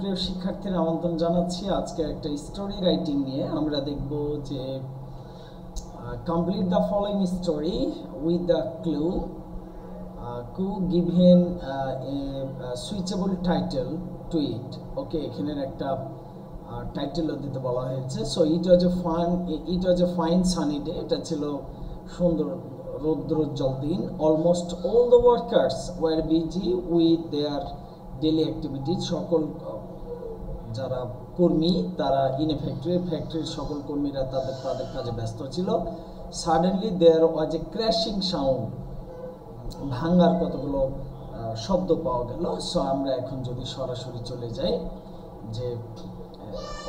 প্রিয় শিক্ষার্থীরা আমন্ত্রণ জানাচ্ছি আজকে একটা স্টোরি রাইটিং নিয়ে। আমরা দেখব যে complete the following story with the clue given a switchable title to it. Okay, এখানের একটা টাইটেলও দিতে বলা হয়েছে। So it was a fine sunny day. এটা ছিল সুন্দর রৌদ্রোজ্জ্বল দিন। Almost all the workers were busy with their daily activities. সকল যারা কর্মী তারা ইন এ ফ্যাক্টরির সকল কর্মীরা তাদের কাজে ব্যস্ত ছিল। সাডেনলি দেয়ার ওয়াজ এ ক্র্যাশিং সাউন্ড। ভাঙার কতগুলো শব্দ পাওয়া গেল। সো আমরা এখন যদি সরাসরি চলে যাই যে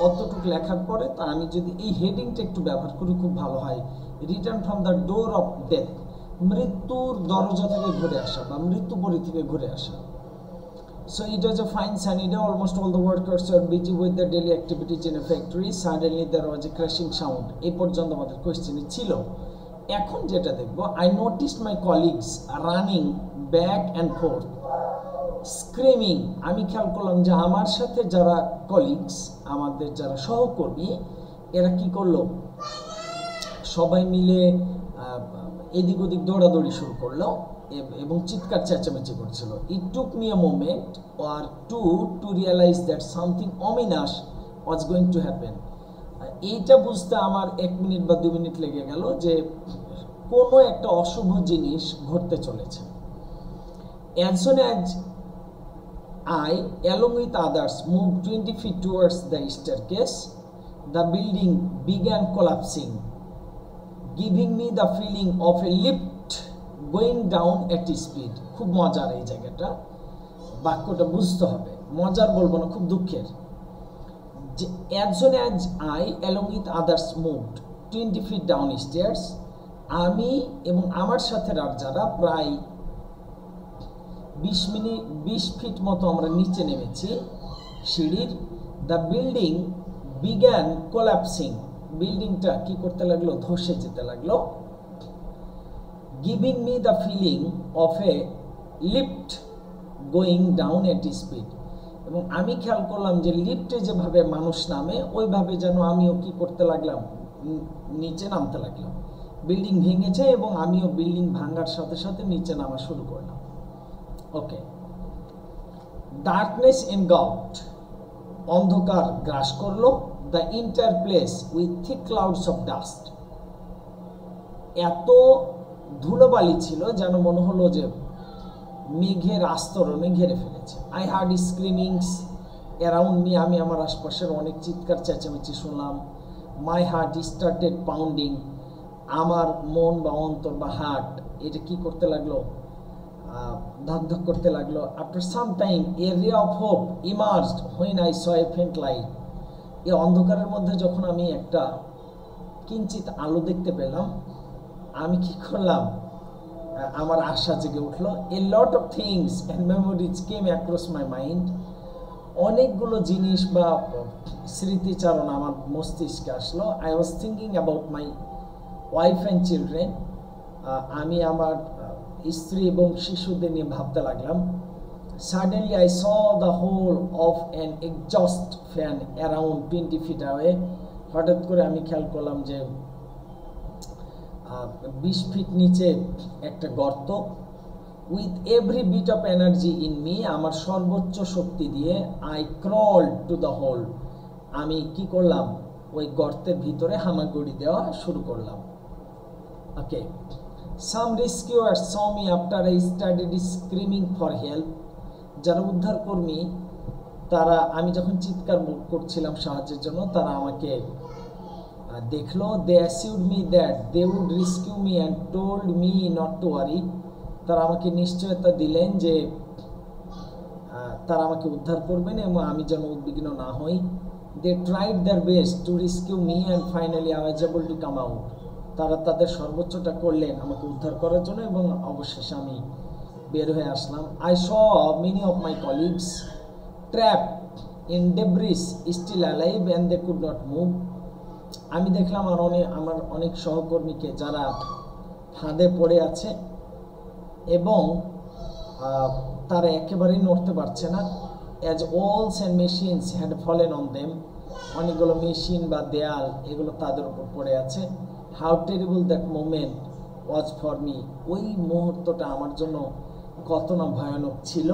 অতটুকু লেখার পরে তা আমি যদি এই হেডিংটা একটু ব্যবহার করি খুব ভালো হয়। Return from the door of death, মৃত্যুর দরজা থেকে ঘুরে আসা বা মৃত্যুপরী থেকে ঘুরে আসা। So it was a fine sunny day. Almost all the workers were busy with their daily activities in a factory. Suddenly there was a crashing sound. এই পর্যন্ত আমাদের কোশ্চেনে ছিল। এখন যেটা দেখব, I noticed my colleagues running back and forth, screaming. আমি খেয়াল করলাম যে আমার সাথে যারা কলিগস, আমাদের যারা সহকর্মী, এরা কি করলো, সবাই মিলে এদিক ওদিক দৌড়াদৌড়ি শুরু করলো এবং চিৎকার চেঁচামেচি করছিল। It took me a moment or to realise that something ominous was going to happen. এইটা বুঝতে আমার 1 মিনিট বা 2 মিনিট লেগে গেল যে কোনো একটা অশুভ জিনিস ঘটতে চলেছে। As soon as I, along with others, moved 20 feet towards the staircase, the building began collapsing, giving me the feeling of a lift going down at speed. খুব মজার এই জায়গাটা, বাক্যটা বুঝতে হবে। মজার বলবো না, খুব দুঃখের। যে as soon as I along with others moved 20 feet downstairs, আমি এবং আমার সাথে যারা প্রায় 20 ফিট মতো আমরা নিচে নেমেছি সিঁড়ির। দ্য বিল্ডিং বিগ্যান কোল্যাপসিং, বিল্ডিংটা কি করতে লাগলো, ধসে যেতে লাগলো। giving me the feeling of a lift going down at speed, এবং আমি খেয়াল করলাম যে লিফটে যেভাবে মানুষ নামে ওইভাবে যেন আমিও কি করতে লাগলাম, নিচে নামতে লাগলাম। বিল্ডিং ভেঙেছে এবং আমিও বিল্ডিং ভাঙার সাথে সাথে নিচে নামা শুরু করলাম। ওকে, ডার্কনেস এনগল্ফড, অন্ধকার গ্রাস করলো। The entire place with thick clouds of dust, এত ধুলোবালি ছিল যেন মনে হলো যে মেঘের আস্তরণে ঘিরে ফেলেছে। আই হার্ড স্ক্রিমিংস অ্যারাউন্ড মি, আমি আমার আশপাশের অনেক চিৎকার চেঁচামেচি শুনলাম। মাই হার্ট স্টার্টেড পাউন্ডিং, আমার মন বা অন্তর বা হার্ট এটা কি করতে লাগলো, ধক ধক করতে লাগলো। After some time a ray of hope emerged when I saw a faint light, এই অন্ধকারের মধ্যে যখন আমি একটা কিঞ্চিত আলো দেখতে পেলাম, আমি কি করলাম, আমার আশা জেগে উঠলো। A lot of things and memories came across my mind, অনেকগুলো জিনিস বা স্মৃতিচারণ আমার মস্তিষ্কে আসলো। I was thinking about my wife and children, আমি আমার স্ত্রী এবং শিশুদের নিয়ে ভাবতে লাগলাম। Suddenly I saw the hole of an exhaust fan around 20 feet away, হঠাৎ করে আমি খেয়াল করলাম যে 20 ফিট নিচে একটা গর্ত। With every bit of energy in me, আমার সর্বোচ্চ শক্তি দিয়ে I crawl to the hole, আমি কি করলাম, ওই গর্তের ভিতরে হামাগুড়ি দেওয়া শুরু করলাম। Okay, some rescuer saw me after I started screaming for help, যারা উদ্ধার কর্মী তারা, আমি যখন চিৎকার করছিলাম সাহায্যের জন্য, তারা আমাকে দেখলো। They assured me that they would rescue me and told me not to worry, তারা আমাকে নিশ্চয়তা দিলেন যে তারা আমাকে উদ্ধার করবেন এবং আমি যেন উদ্বিগ্ন না হই। They tried their best to rescue me and finally I was able to come out, তারা তাদের সর্বোচ্চটা করলেন আমাকে উদ্ধার করার জন্য এবং অবশেষে আমি বের হয়ে আসলাম। I saw many of my colleagues trapped in debris still alive and they could not move, আমি দেখলাম আমার অনেক সহকর্মীকে যারা ফাঁদে পড়ে আছে এবং তারা একেবারেই নড়তে পারছে না। As Waals and machines had fallen on them, অনেকগুলো মেশিন বা দেয়াল এগুলো তাদের উপর পড়ে আছে। How terrible that moment was for me, ওই মুহূর্তটা আমার জন্য কত না ভয়ানক ছিল।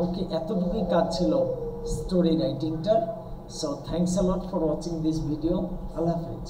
ওকে, এতটুকুই কাজ ছিল স্টোরি রাইটিংটার। So thanks a lot for watching this video. আল্লাহ হাফেজ।